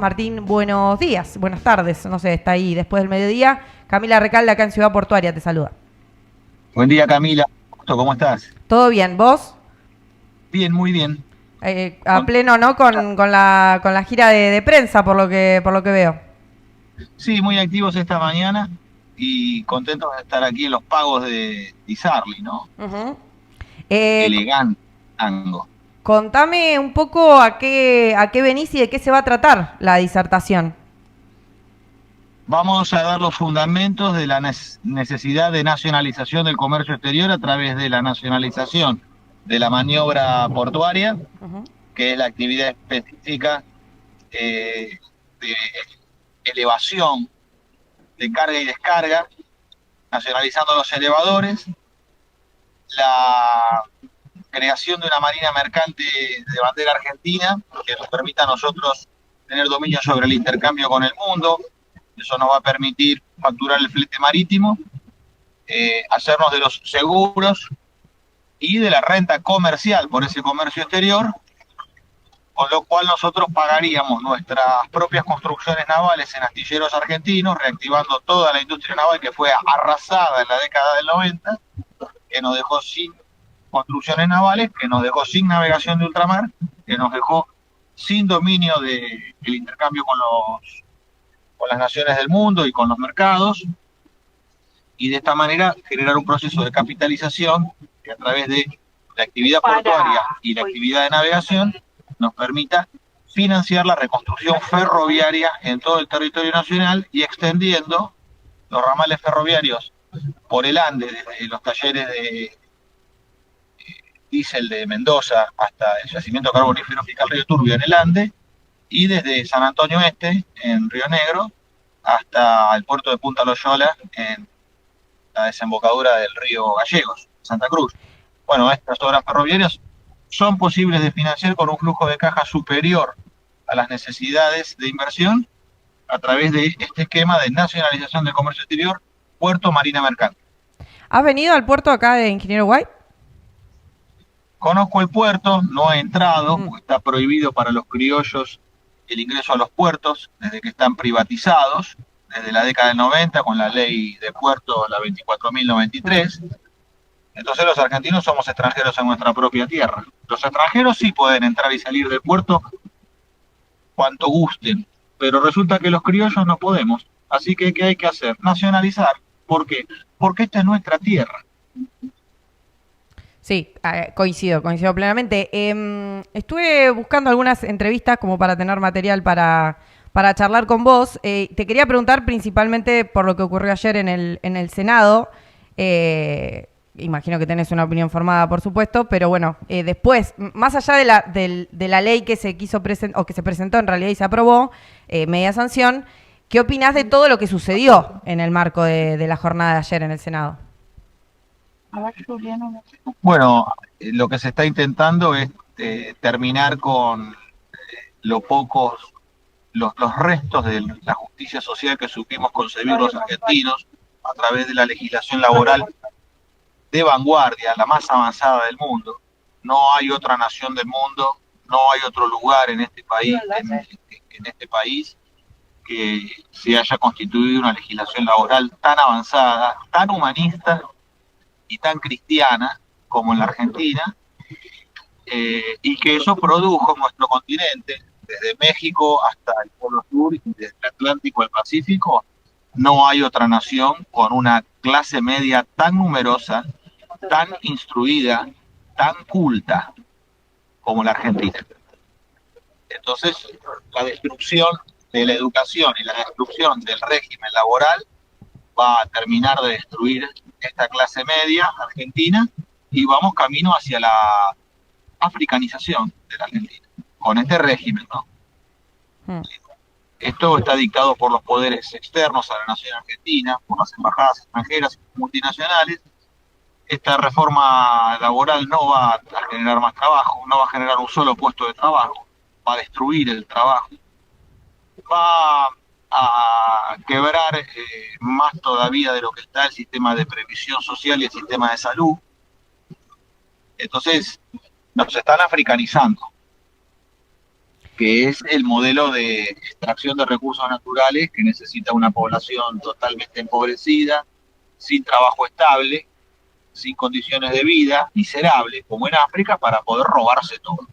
Martín, buenos días, buenas tardes, no sé, está ahí después del mediodía. Camila Recalde acá en Ciudad Portuaria te saluda. Buen día, Camila. ¿Cómo estás? ¿Todo bien? ¿Vos? Bien, muy bien. A Con- pleno, ¿no? Con la gira de prensa, por lo que veo. Sí, muy activos esta mañana y contentos de estar aquí en los pagos de Disarli, ¿no? Ujú. Eh, c- Elegante tango. Contame un poco a qué venís y de qué se va a tratar la disertación. Vamos a dar los fundamentos de la necesidad de nacionalización del comercio exterior a través de la nacionalización de la maniobra portuaria, Ujú. que es la actividad específica de elevación de carga y descarga, nacionalizando los elevadores, la creación de una marina mercante de bandera argentina que nos permita a nosotros tener dominio sobre el intercambio con el mundo. Eso nos va a permitir facturar el flete marítimo, hacernos de los seguros y de la renta comercial por ese comercio exterior, con lo cual nosotros pagaríamos nuestras propias construcciones navales en astilleros argentinos, reactivando toda la industria naval que fue arrasada en la década del 90, que nos dejó sin construcciones navales, que nos dejó sin navegación de ultramar, que nos dejó sin dominio del intercambio con las naciones del mundo y con los mercados, y de esta manera generar un proceso de capitalización que a través de la actividad portuaria y la actividad de navegación nos permita financiar la reconstrucción ferroviaria en todo el territorio nacional y extendiendo los ramales ferroviarios por el Ande, desde los talleres de diésel de Mendoza hasta el yacimiento carbonífero fiscal Río Turbio en el Ande, y desde San Antonio Este, en Río Negro, hasta el puerto de Punta Loyola, en la desembocadura del río Gallegos, Santa Cruz. Bueno, estas obras ferroviarias son posibles de financiar con un flujo de caja superior a las necesidades de inversión a través de este esquema de nacionalización del comercio exterior, puerto, marina mercante. ¿Has venido al puerto acá de Ingeniero White? Conozco el puerto, no he entrado, Mm. porque está prohibido para los criollos el ingreso a los puertos desde que están privatizados, desde la década del 90 con la ley de puerto, la 24.093. Entonces los argentinos somos extranjeros en nuestra propia tierra. Los extranjeros sí pueden entrar y salir del puerto cuanto gusten, pero resulta que los criollos no podemos. Así que, ¿qué hay que hacer? Nacionalizar. ¿Por qué? Porque esta es nuestra tierra. Sí, coincido plenamente. Estuve buscando algunas entrevistas como para tener material para charlar con vos. Te quería preguntar principalmente por lo que ocurrió ayer en el Senado. Imagino que tenés una opinión formada, por supuesto, pero bueno, después, más allá de la ley que se quiso presentar, o que se presentó en realidad y se aprobó, media sanción, ¿qué opinás de todo lo que sucedió en el marco de la jornada de ayer en el Senado? Bueno, lo que se está intentando es terminar con lo pocos, los restos de la justicia social que supimos concebir los argentinos a través de la legislación laboral de vanguardia, la más avanzada del mundo. No hay otra nación del mundo, no hay otro lugar en este país, en este país que se haya constituido una legislación laboral tan avanzada, tan humanista y tan cristiana como en la Argentina, y que eso produjo en nuestro continente, desde México hasta el Polo Sur y desde el Atlántico al Pacífico, no hay otra nación con una clase media tan numerosa, tan instruida, tan culta como la Argentina. Entonces, la destrucción de la educación y la destrucción del régimen laboral va a terminar de destruir esta clase media argentina y vamos camino hacia la africanización de la Argentina, con este régimen, ¿no? Hmm. Esto está dictado por los poderes externos a la nación argentina, por las embajadas extranjeras y multinacionales. Esta reforma laboral no va a generar más trabajo, no va a generar un solo puesto de trabajo, va a destruir el trabajo, va a quebrar más todavía de lo que está el sistema de previsión social y el sistema de salud. Entonces, nos están africanizando. que es el modelo de extracción de recursos naturales que necesita una población totalmente empobrecida, sin trabajo estable, sin condiciones de vida, miserable, como en África, para poder robarse todo,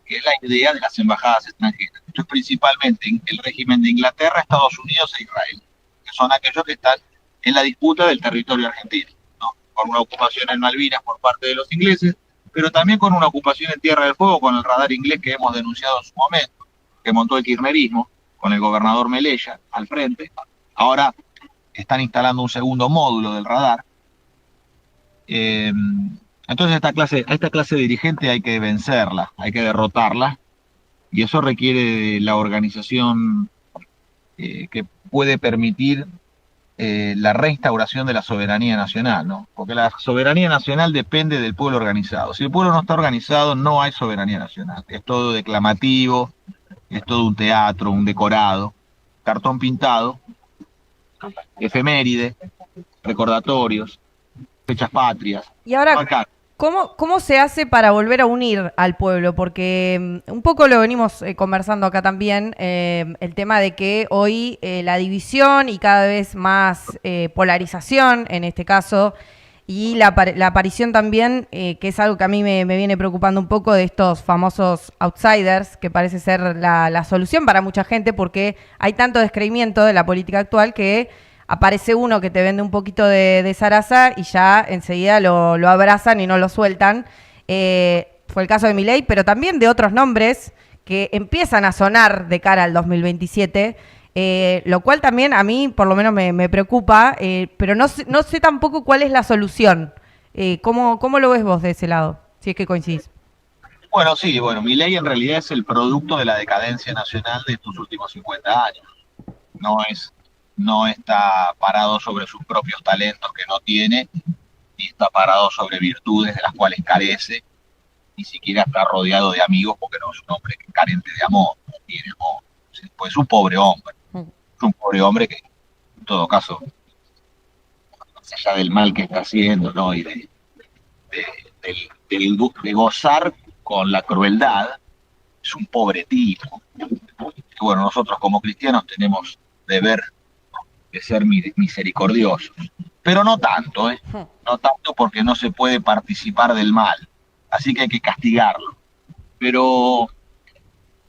que es la idea de las embajadas extranjeras. Esto es principalmente el régimen de Inglaterra, Estados Unidos e Israel, que son aquellos que están en la disputa del territorio argentino, ¿no? Con una ocupación en Malvinas por parte de los ingleses, pero también con una ocupación en Tierra del Fuego con el radar inglés que hemos denunciado en su momento, que montó el kirchnerismo, con el gobernador Melella al frente. Ahora están instalando un segundo módulo del radar. Entonces a esta clase de dirigente hay que vencerla, hay que derrotarla, y eso requiere de la organización que puede permitir la reinstauración de la soberanía nacional, ¿no? Porque la soberanía nacional depende del pueblo organizado. Si el pueblo no está organizado, no hay soberanía nacional. Es todo declamativo, es todo un teatro, un decorado, cartón pintado, efeméride, recordatorios, fechas patrias. Y ahora, ¿cómo se hace para volver a unir al pueblo? Porque un poco lo venimos conversando acá también, el tema de que hoy la división y cada vez más polarización, en este caso, y la aparición también, que es algo que a mí me viene preocupando un poco, de estos famosos outsiders, que parece ser la solución para mucha gente, porque hay tanto descreimiento de la política actual que aparece uno que te vende un poquito de zaraza y ya enseguida lo abrazan y no lo sueltan. Fue el caso de Milei, pero también de otros nombres que empiezan a sonar de cara al 2027, lo cual también a mí por lo menos me preocupa, pero no sé tampoco cuál es la solución. ¿Cómo lo ves vos de ese lado, si es que coincidís? Bueno, sí, Milei en realidad es el producto de la decadencia nacional de estos últimos 50 años. No está parado sobre sus propios talentos que no tiene, ni está parado sobre virtudes de las cuales carece, ni siquiera está rodeado de amigos, porque no es un hombre carente de amor, no tiene amor. Pues es un pobre hombre, es un pobre hombre que, en todo caso, más allá del mal que está haciendo, ¿no? Y de gozar con la crueldad, es un pobre tipo. Y bueno, nosotros como cristianos tenemos deber de ser misericordiosos, pero no tanto, no tanto, porque no se puede participar del mal, así que hay que castigarlo. Pero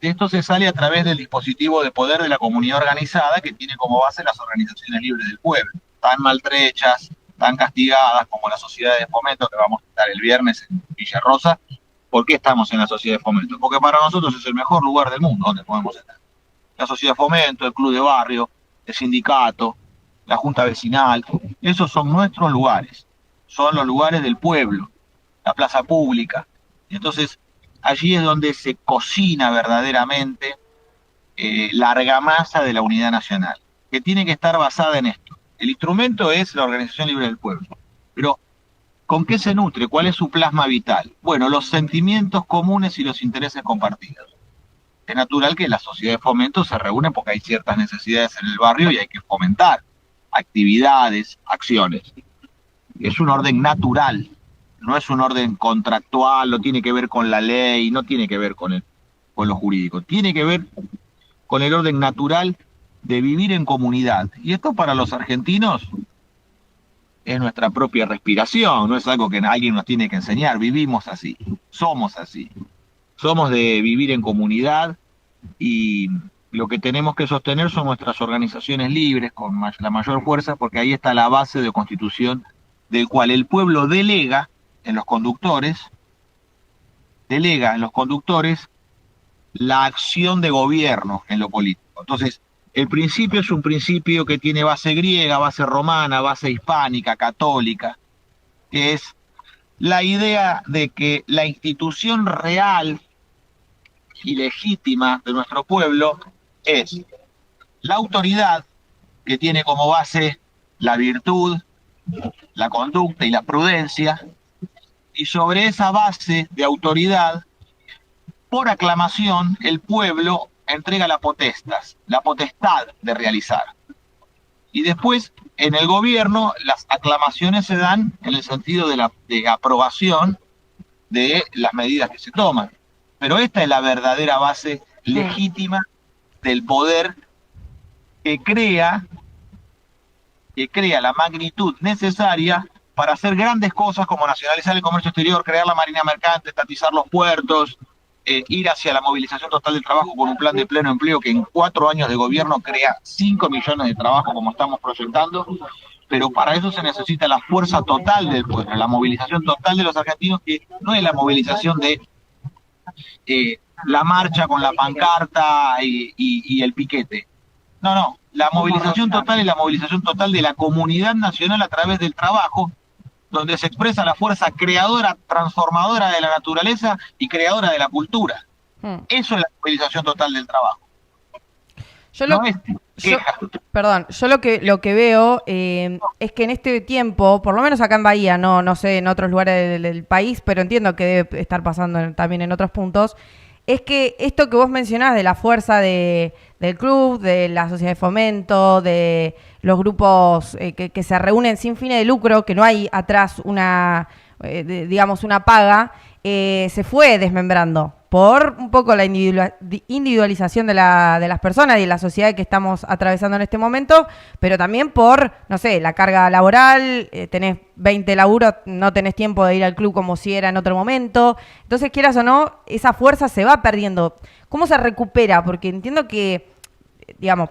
de esto se sale a través del dispositivo de poder de la comunidad organizada, que tiene como base las organizaciones libres del pueblo, tan maltrechas, tan castigadas como la Sociedad de Fomento, que vamos a estar el viernes en Villa Rosa. ¿Por qué estamos en la Sociedad de Fomento? Porque para nosotros es el mejor lugar del mundo donde podemos estar. La Sociedad de Fomento, el Club de Barrio, el sindicato, la junta vecinal, esos son nuestros lugares, son los lugares del pueblo, la plaza pública. Entonces, allí es donde se cocina verdaderamente la argamasa de la unidad nacional, que tiene que estar basada en esto. El instrumento es la Organización Libre del Pueblo, pero ¿con qué se nutre? ¿Cuál es su plasma vital? Bueno, los sentimientos comunes y los intereses compartidos. Es natural que la sociedad de fomento se reúne porque hay ciertas necesidades en el barrio y hay que fomentar actividades, acciones. Es un orden natural, no es un orden contractual, no tiene que ver con la ley, no tiene que ver con lo jurídico, tiene que ver con el orden natural de vivir en comunidad. Y esto para los argentinos es nuestra propia respiración, no es algo que alguien nos tiene que enseñar, vivimos así, somos así. Somos de vivir en comunidad, y lo que tenemos que sostener son nuestras organizaciones libres con la mayor fuerza, porque ahí está la base de constitución del cual el pueblo delega en los conductores la acción de gobierno en lo político. Entonces, el principio es un principio que tiene base griega, base romana, base hispánica, católica, que es la idea de que la institución real y legítima de nuestro pueblo es la autoridad, que tiene como base la virtud, la conducta y la prudencia, y sobre esa base de autoridad, por aclamación, el pueblo entrega la potestad de realizar. Y después, en el gobierno, las aclamaciones se dan en el sentido de aprobación de las medidas que se toman. Pero esta es la verdadera base legítima del poder que crea la magnitud necesaria para hacer grandes cosas como nacionalizar el comercio exterior, crear la marina mercante, estatizar los puertos, ir hacia la movilización total del trabajo con un plan de pleno empleo que en 4 años de gobierno crea 5 millones de trabajos como estamos proyectando, pero para eso se necesita la fuerza total del pueblo, la movilización total de los argentinos, que no es la movilización de la marcha con la pancarta y el piquete. No, la movilización total es la movilización total de la comunidad nacional a través del trabajo, donde se expresa la fuerza creadora, transformadora de la naturaleza y creadora de la cultura. Eso es la movilización total del trabajo. Yo lo que veo es que en este tiempo, por lo menos acá en Bahía, no sé en otros lugares del país, pero entiendo que debe estar pasando también en otros puntos, es que esto que vos mencionás de la fuerza del club, de la sociedad de fomento, de los grupos que se reúnen sin fines de lucro, que no hay atrás una paga, se fue desmembrando por un poco la individualización de las personas y de la sociedad que estamos atravesando en este momento, pero también por, no sé, la carga laboral, tenés 20 laburos, no tenés tiempo de ir al club como si era en otro momento. Entonces, quieras o no, esa fuerza se va perdiendo. ¿Cómo se recupera? Porque entiendo que, digamos,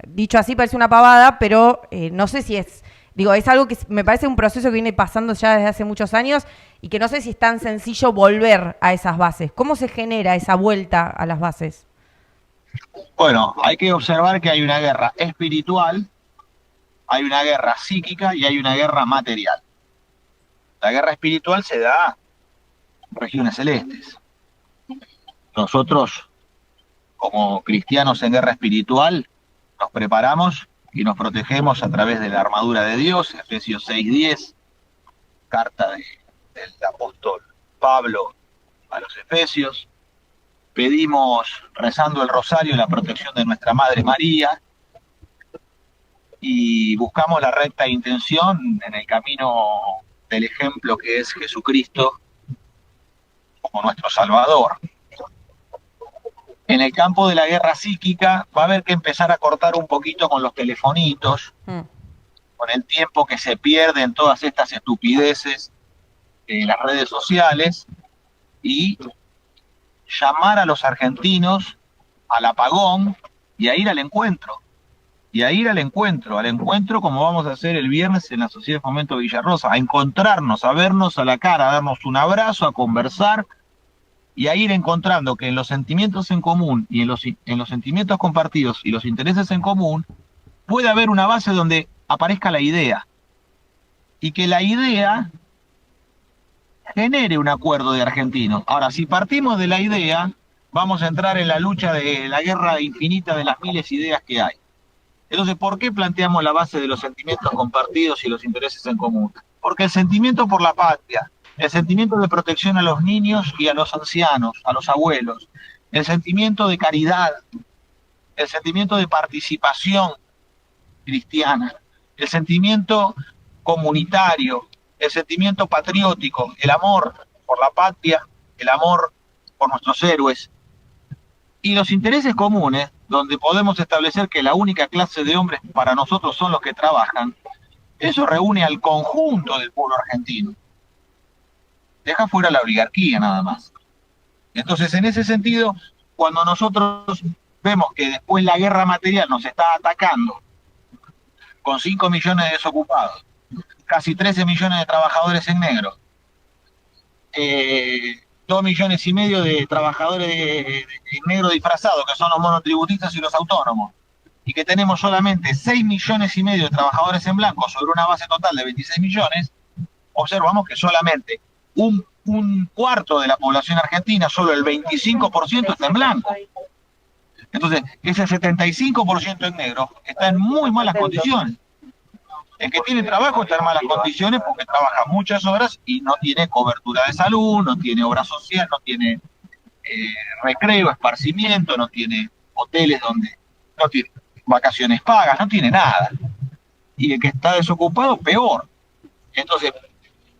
dicho así, parece una pavada, pero no sé si es... Digo, es algo que me parece un proceso que viene pasando ya desde hace muchos años y que no sé si es tan sencillo volver a esas bases. ¿Cómo se genera esa vuelta a las bases? Bueno, hay que observar que hay una guerra espiritual, hay una guerra psíquica y hay una guerra material. La guerra espiritual se da en regiones celestes. Nosotros, como cristianos en guerra espiritual, nos preparamos y nos protegemos a través de la armadura de Dios, Efesios 6:10, carta del apóstol Pablo a los Efesios. Pedimos, rezando el rosario, la protección de nuestra Madre María y buscamos la recta intención en el camino del ejemplo que es Jesucristo como nuestro Salvador. En el campo de la guerra psíquica va a haber que empezar a cortar un poquito con los telefonitos, con el tiempo que se pierde en todas estas estupideces de las redes sociales y llamar a los argentinos al apagón y a ir al encuentro. Al encuentro como vamos a hacer el viernes en la Sociedad de Fomento Villarrosa, a encontrarnos, a vernos a la cara, a darnos un abrazo, a conversar y a ir encontrando que en los sentimientos en común y en los sentimientos compartidos y los intereses en común puede haber una base donde aparezca la idea y que la idea genere un acuerdo de argentinos. Ahora, si partimos de la idea, vamos a entrar en la lucha de la guerra infinita de las miles de ideas que hay. Entonces, ¿por qué planteamos la base de los sentimientos compartidos y los intereses en común? Porque el sentimiento por la patria, el sentimiento de protección a los niños y a los ancianos, a los abuelos, el sentimiento de caridad, el sentimiento de participación cristiana, el sentimiento comunitario, el sentimiento patriótico, el amor por la patria, el amor por nuestros héroes, y los intereses comunes, donde podemos establecer que la única clase de hombres para nosotros son los que trabajan, eso reúne al conjunto del pueblo argentino. Deja fuera la oligarquía nada más. Entonces, en ese sentido, cuando nosotros vemos que después la guerra material nos está atacando con 5 millones de desocupados, casi 13 millones de trabajadores en negro, 2,5 millones de trabajadores en negro disfrazados, que son los monotributistas y los autónomos, y que tenemos solamente 6,5 millones de trabajadores en blanco sobre una base total de 26 millones, observamos que solamente un cuarto de la población argentina, solo el 25% está en blanco. Entonces, ese 75% en negro está en muy malas condiciones. El que tiene trabajo está en malas condiciones porque trabaja muchas horas y no tiene cobertura de salud, no tiene obra social, no tiene recreo, esparcimiento, no tiene hoteles donde no tiene vacaciones pagas, no tiene nada. Y el que está desocupado, peor. Entonces,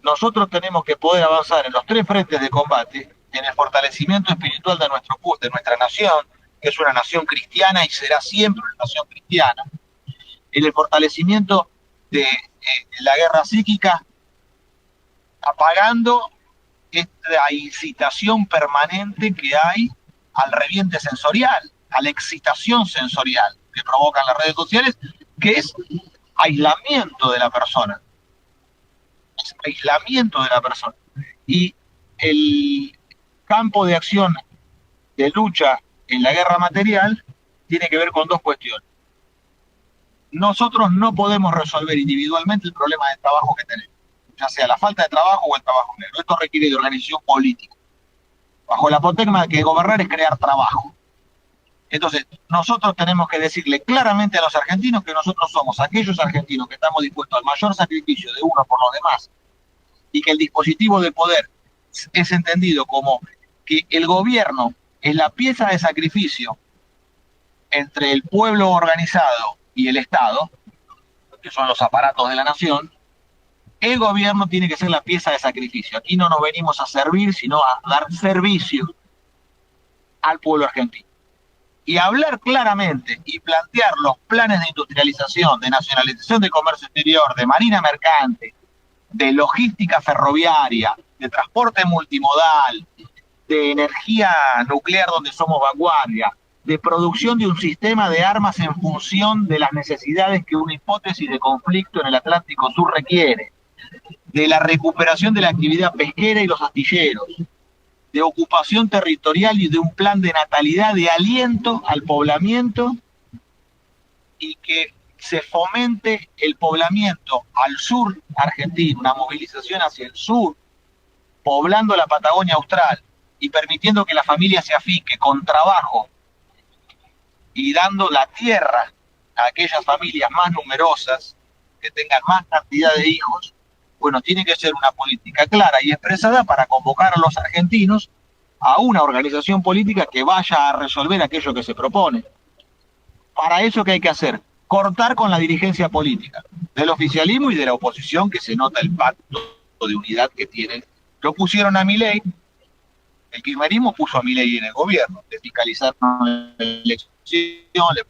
nosotros tenemos que poder avanzar en los 3 frentes de combate en el fortalecimiento espiritual de nuestra nación, que es una nación cristiana y será siempre una nación cristiana, en el fortalecimiento de la guerra psíquica, apagando esta incitación permanente que hay al reviente sensorial, a la excitación sensorial que provocan las redes sociales, que es aislamiento de la persona. Es aislamiento de la persona. Y el campo de acción de lucha en la guerra material tiene que ver con dos cuestiones. Nosotros no podemos resolver individualmente el problema de trabajo que tenemos, ya sea la falta de trabajo o el trabajo negro. Esto requiere de organización política, bajo la apotegma de que gobernar es crear trabajo. Entonces, nosotros tenemos que decirle claramente a los argentinos que nosotros somos aquellos argentinos que estamos dispuestos al mayor sacrificio de uno por los demás, y que el dispositivo de poder es entendido como que el gobierno es la pieza de sacrificio entre el pueblo organizado y el Estado, que son los aparatos de la nación. El gobierno tiene que ser la pieza de sacrificio. Aquí no nos venimos a servir, sino a dar servicio al pueblo argentino. Y hablar claramente y plantear los planes de industrialización, de nacionalización del comercio exterior, de marina mercante, de logística ferroviaria, de transporte multimodal, de energía nuclear donde somos vanguardia, de producción de un sistema de armas en función de las necesidades que una hipótesis de conflicto en el Atlántico Sur requiere, de la recuperación de la actividad pesquera y los astilleros, de ocupación territorial y de un plan de natalidad, de aliento al poblamiento, y que se fomente el poblamiento al sur argentino, una movilización hacia el sur, poblando la Patagonia Austral y permitiendo que la familia se afinque con trabajo y dando la tierra a aquellas familias más numerosas, que tengan más cantidad de hijos. Bueno, tiene que ser una política clara y expresada para convocar a los argentinos a una organización política que vaya a resolver aquello que se propone. Para eso, ¿qué hay que hacer? Cortar con la dirigencia política del oficialismo y de la oposición, que se nota el pacto de unidad que tienen. Lo pusieron a Milei, el kirchnerismo puso a Milei en el gobierno, le fiscalizaron la elección, le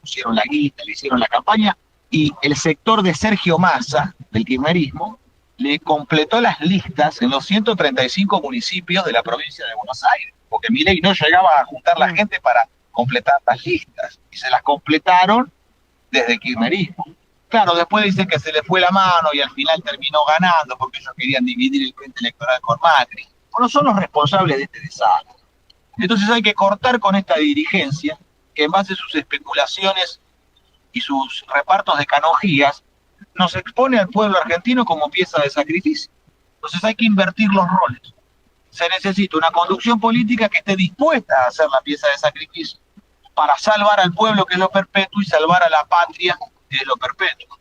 pusieron la guita, le hicieron la campaña, y el sector de Sergio Massa, del kirchnerismo, le completó las listas en los 135 municipios de la provincia de Buenos Aires, porque Milei no llegaba a juntar la gente para completar las listas, y se las completaron desde el kirchnerismo. Claro, después dicen que se le fue la mano y al final terminó ganando porque ellos querían dividir el frente electoral con Macri. Bueno, son los responsables de este desastre. Entonces hay que cortar con esta dirigencia que en base a sus especulaciones y sus repartos de canonjías nos expone al pueblo argentino como pieza de sacrificio. Entonces hay que invertir los roles. Se necesita una conducción política que esté dispuesta a hacer la pieza de sacrificio para salvar al pueblo, que es lo perpetuo, y salvar a la patria, que es lo perpetuo.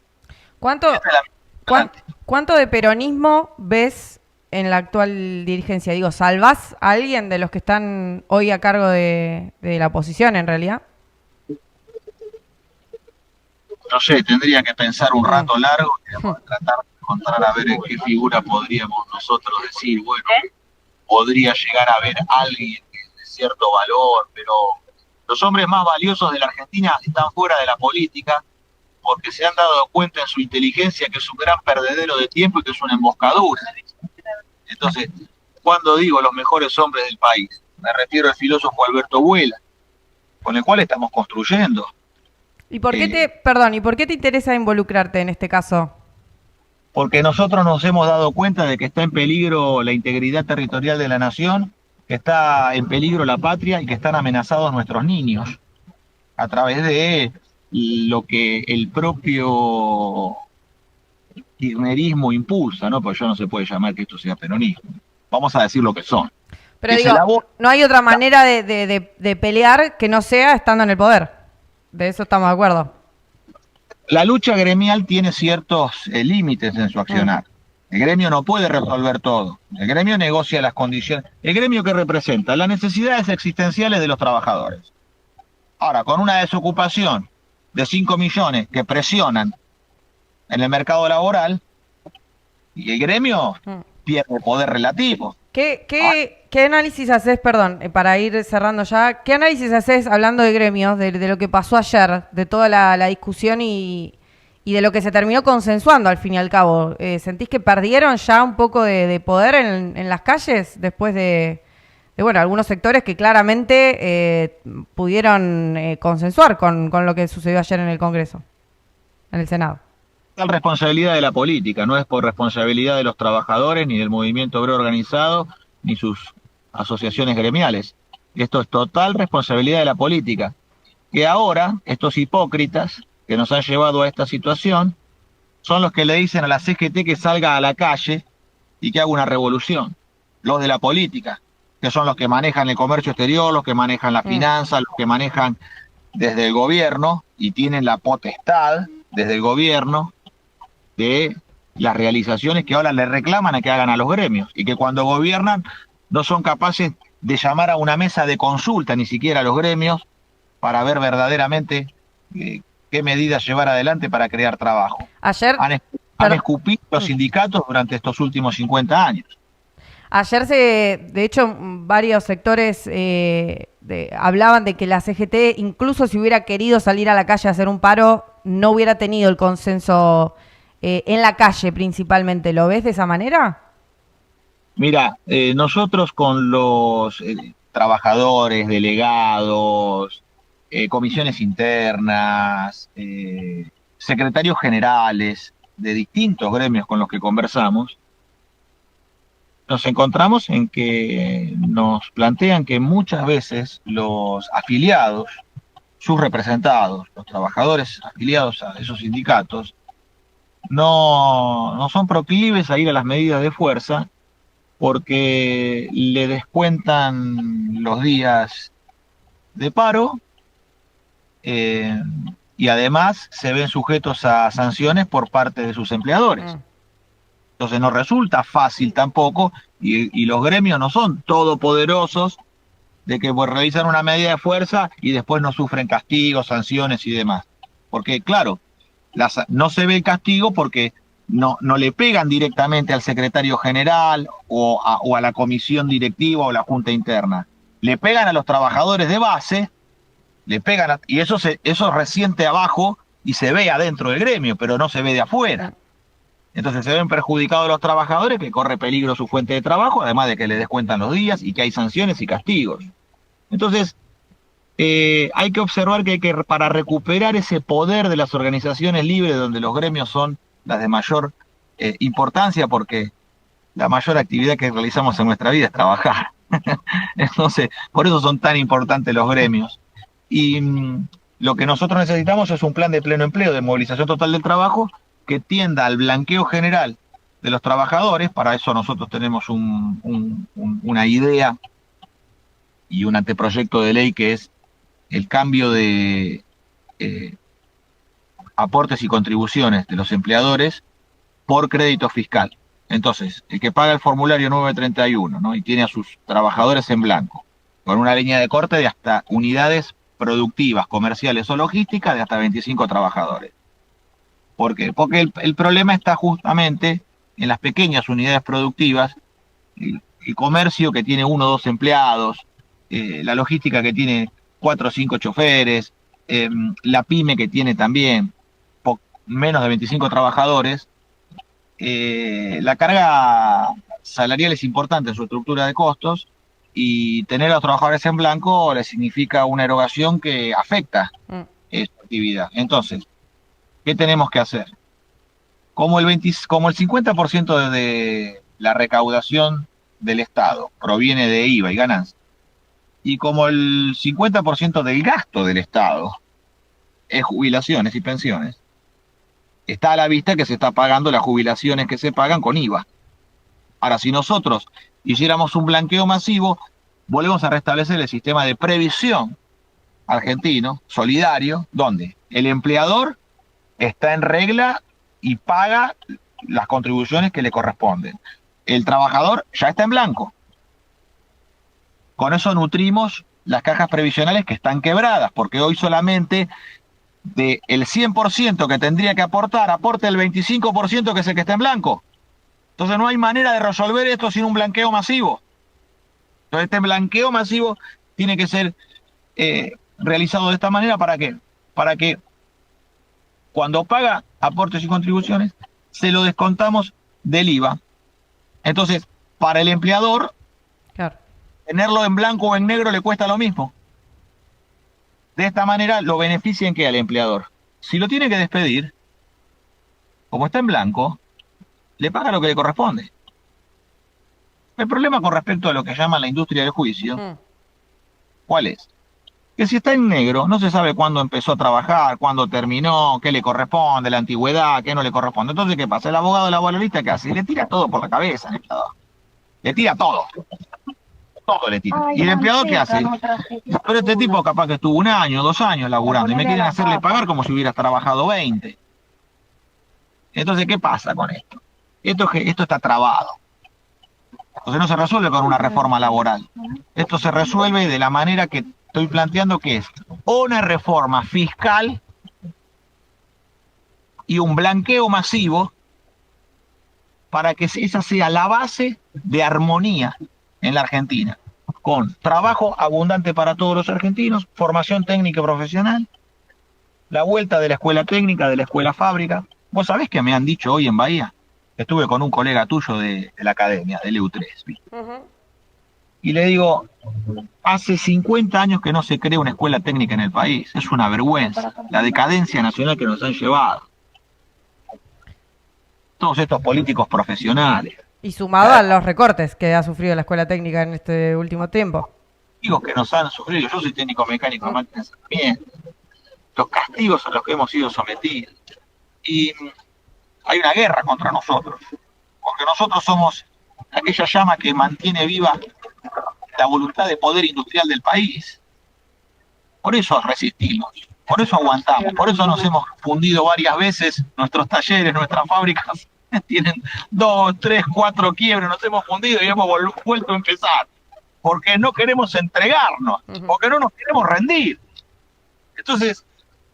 ¿Cuánto de peronismo ves en la actual dirigencia? Digo, ¿salvás a alguien de los que están hoy a cargo de la oposición, en realidad? No sé, tendría que pensar un rato largo, tratar de encontrar a ver en qué figura podríamos nosotros decir, bueno, podría llegar a haber alguien de cierto valor, pero los hombres más valiosos de la Argentina están fuera de la política porque se han dado cuenta en su inteligencia que es un gran perdedero de tiempo y que es una emboscadura. Entonces, cuando digo los mejores hombres del país, me refiero al filósofo Alberto Vuela, con el cual estamos construyendo. ¿Y por qué te interesa involucrarte en este caso? Porque nosotros nos hemos dado cuenta de que está en peligro la integridad territorial de la nación, que está en peligro la patria y que están amenazados nuestros niños a través de lo que el propio kirchnerismo impulsa, ¿no? Porque ya no se puede llamar que esto sea peronismo. Vamos a decir lo que son. Pero digo, no hay otra manera de pelear que no sea estando en el poder. De eso estamos de acuerdo. La lucha gremial tiene ciertos límites en su accionar. El gremio no puede resolver todo. El gremio negocia las condiciones. ¿El gremio que representa? Las necesidades existenciales de los trabajadores. Ahora, con una desocupación de 5 millones que presionan en el mercado laboral, y el gremio pierde poder relativo. ¿Qué análisis haces, perdón, para ir cerrando ya, qué análisis haces hablando de gremios, de lo que pasó ayer, de toda la discusión y de lo que se terminó consensuando al fin y al cabo? ¿Sentís que perdieron ya un poco de poder en las calles después bueno, algunos sectores que claramente pudieron consensuar con lo que sucedió ayer en el Congreso, en el Senado? Es responsabilidad de la política, no es por responsabilidad de los trabajadores, ni del movimiento obrero organizado, ni sus asociaciones gremiales. Esto es total responsabilidad de la política. Que ahora, estos hipócritas que nos han llevado a esta situación, son los que le dicen a la CGT que salga a la calle y que haga una revolución. Los de la política, que son los que manejan el comercio exterior, los que manejan la finanza, los que manejan desde el gobierno y tienen la potestad desde el gobierno de las realizaciones que ahora le reclaman a que hagan a los gremios y que cuando gobiernan no son capaces de llamar a una mesa de consulta ni siquiera a los gremios para ver verdaderamente qué medidas llevar adelante para crear trabajo. Ayer han escupido los sindicatos durante estos últimos 50 años. Ayer de hecho, varios sectores hablaban de que la CGT, incluso si hubiera querido salir a la calle a hacer un paro, no hubiera tenido el consenso en la calle principalmente. ¿Lo ves de esa manera? Mira, nosotros con los trabajadores, delegados, comisiones internas, secretarios generales de distintos gremios con los que conversamos, nos encontramos en que nos plantean que muchas veces los afiliados, sus representados, los trabajadores afiliados a esos sindicatos, no son proclives a ir a las medidas de fuerza porque le descuentan los días de paro y además se ven sujetos a sanciones por parte de sus empleadores. Entonces no resulta fácil tampoco y los gremios no son todopoderosos de que pues, realizan una medida de fuerza y después no sufren castigos, sanciones y demás. Porque claro, no se ve el castigo porque no le pegan directamente al secretario general o a la comisión directiva o la junta interna. Le pegan a los trabajadores de base, y eso resiente abajo y se ve adentro del gremio, pero no se ve de afuera. Entonces se ven perjudicados los trabajadores, que corre peligro su fuente de trabajo, además de que le descuentan los días y que hay sanciones y castigos. Entonces, hay que observar que para recuperar ese poder de las organizaciones libres, donde los gremios son las de mayor importancia, porque la mayor actividad que realizamos en nuestra vida es trabajar. Entonces, por eso son tan importantes los gremios. Y lo que nosotros necesitamos es un plan de pleno empleo, de movilización total del trabajo, que tienda al blanqueo general de los trabajadores. Para eso nosotros tenemos una idea y un anteproyecto de ley que es el cambio de aportes y contribuciones de los empleadores por crédito fiscal. Entonces, el que paga el formulario 931, ¿no? Y tiene a sus trabajadores en blanco, con una línea de corte de hasta unidades productivas, comerciales o logísticas de hasta 25 trabajadores. ¿Por qué? Porque el problema está justamente en las pequeñas unidades productivas, el comercio que tiene 1 o 2 empleados, la logística que tiene 4 o 5 choferes, la pyme que tiene también menos de 25 trabajadores. La carga salarial es importante en su estructura de costos y tener a los trabajadores en blanco les significa una erogación que afecta su actividad. Entonces, ¿qué tenemos que hacer? Como el 50% de la recaudación del Estado proviene de IVA y ganancias, y como el 50% del gasto del Estado es jubilaciones y pensiones, está a la vista que se está pagando las jubilaciones que se pagan con IVA. Ahora, si nosotros hiciéramos un blanqueo masivo, volvemos a restablecer el sistema de previsión argentino, solidario, donde el empleador está en regla y paga las contribuciones que le corresponden. El trabajador ya está en blanco. Con eso nutrimos las cajas previsionales que están quebradas, porque hoy solamente del 100% que tendría que aportar, aporta el 25% que es el que está en blanco. Entonces no hay manera de resolver esto sin un blanqueo masivo. Entonces este blanqueo masivo tiene que ser realizado de esta manera. ¿Para qué? Para que cuando paga aportes y contribuciones, se lo descontamos del IVA. Entonces, para el empleador, Claro. tenerlo en blanco o en negro le cuesta lo mismo. De esta manera lo beneficia en qué al empleador. Si lo tiene que despedir, como está en blanco, le paga lo que le corresponde. El problema con respecto a lo que llaman la industria del juicio, Mm. ¿cuál es? Que si está en negro, no se sabe cuándo empezó a trabajar, cuándo terminó, qué le corresponde, la antigüedad, qué no le corresponde. Entonces, ¿qué pasa? El abogado laboralista, ¿qué hace? Le tira todo por la cabeza al empleador. Le tira todo. Todo le tira. ¿Y el empleador qué hace? Pero este tipo capaz que estuvo 1 año, 2 años laburando y me quieren hacerle pagar como si hubieras trabajado 20. Entonces, ¿qué pasa con esto? Esto está trabado. Entonces no se resuelve con una reforma laboral. Esto se resuelve de la manera que estoy planteando, que es una reforma fiscal y un blanqueo masivo para que esa sea la base de armonía en la Argentina, con trabajo abundante para todos los argentinos, formación técnica y profesional, la vuelta de la escuela técnica, de la escuela fábrica. Vos sabés que me han dicho hoy en Bahía, estuve con un colega tuyo de la academia, del EU3, Ujú. y le digo, hace 50 años que no se crea una escuela técnica en el país. Es una vergüenza. La decadencia nacional que nos han llevado. Todos estos políticos profesionales. Y sumado a los recortes que ha sufrido la escuela técnica en este último tiempo. Castigos que nos han sufrido. Yo soy técnico mecánico de máquinas también. Los castigos a los que hemos sido sometidos. Y hay una guerra contra nosotros. Porque nosotros somos aquella llama que mantiene viva la voluntad de poder industrial del país. Por eso resistimos, por eso aguantamos, por eso nos hemos fundido varias veces, nuestros talleres, nuestras fábricas tienen 2, 3, 4 quiebres, nos hemos fundido y hemos vuelto a empezar, porque no queremos entregarnos, porque no nos queremos rendir. Entonces,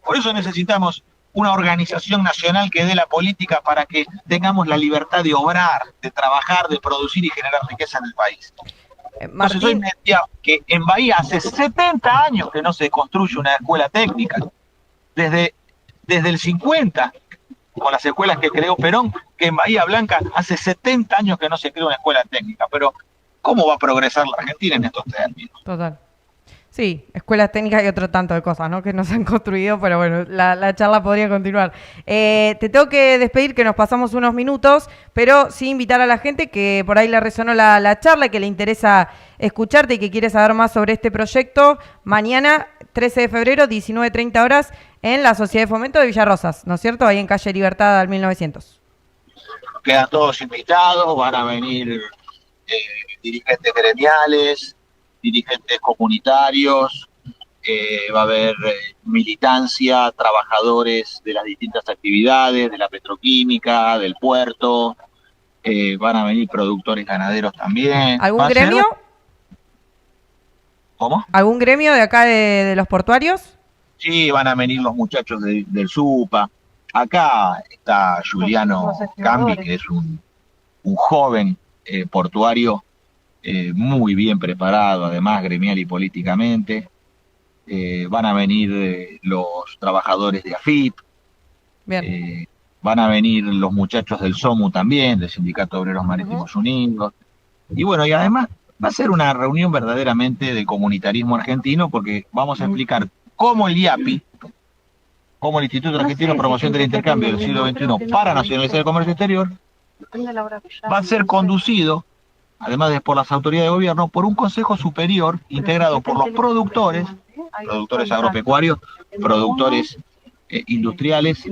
por eso necesitamos una organización nacional que dé la política para que tengamos la libertad de obrar, de trabajar, de producir y generar riqueza en el país. Entonces hoy me decía que en Bahía hace 70 años que no se construye una escuela técnica. Desde el 50, con las escuelas que creó Perón, que en Bahía Blanca hace 70 años que no se crea una escuela técnica. Pero, ¿cómo va a progresar la Argentina en estos términos? Total. Sí, escuelas técnicas y otro tanto de cosas, ¿no? Que nos han construido, pero bueno, la charla podría continuar. Te tengo que despedir, que nos pasamos unos minutos, pero sí invitar a la gente que por ahí le resonó la charla, que le interesa escucharte y que quiere saber más sobre este proyecto. Mañana, 13 de febrero, 19:30 horas, en la Sociedad de Fomento de Villarrosas, ¿no es cierto? Ahí en calle Libertad al 1900. Quedan todos invitados, van a venir dirigentes gremiales, dirigentes comunitarios, va a haber militancia, trabajadores de las distintas actividades, de la petroquímica, del puerto, van a venir productores ganaderos también. ¿Algún gremio? ¿Cómo? ¿Algún gremio de acá de los portuarios? Sí, van a venir los muchachos del SUPA. Acá está Juliano Cambi, que es un joven portuario muy bien preparado, además gremial y políticamente. Van a venir los trabajadores de AFIP. Bien. Van a venir los muchachos del SOMU también, del Sindicato de Obreros Marítimos Unidos. Y bueno, y además va a ser una reunión verdaderamente del comunitarismo argentino, porque vamos a explicar cómo el IAPI, como el Instituto Argentino de Promoción del Intercambio del siglo XXI para nacionalizar el comercio exterior, va a ser conducido, además de por las autoridades de gobierno, por un consejo superior integrado por los productores agropecuarios, productores industriales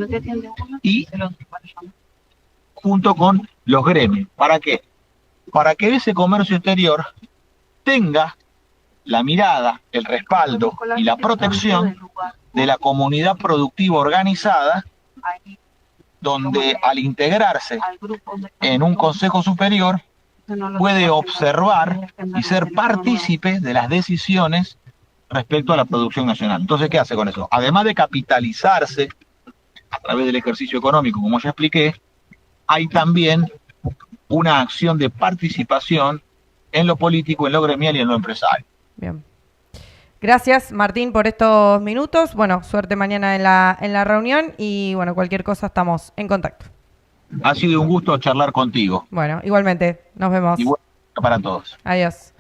y junto con los gremios. ¿Para qué? Para que ese comercio exterior tenga la mirada, el respaldo y la protección de la comunidad productiva organizada, donde al integrarse en un consejo superior puede observar y ser partícipe de las decisiones respecto a la producción nacional. Entonces, ¿qué hace con eso? Además de capitalizarse a través del ejercicio económico, como ya expliqué, hay también una acción de participación en lo político, en lo gremial y en lo empresario. Bien. Gracias, Martín, por estos minutos. Bueno, suerte mañana en la reunión y bueno, cualquier cosa estamos en contacto. Ha sido un gusto charlar contigo. Bueno, igualmente, nos vemos. Y bueno para todos. Adiós.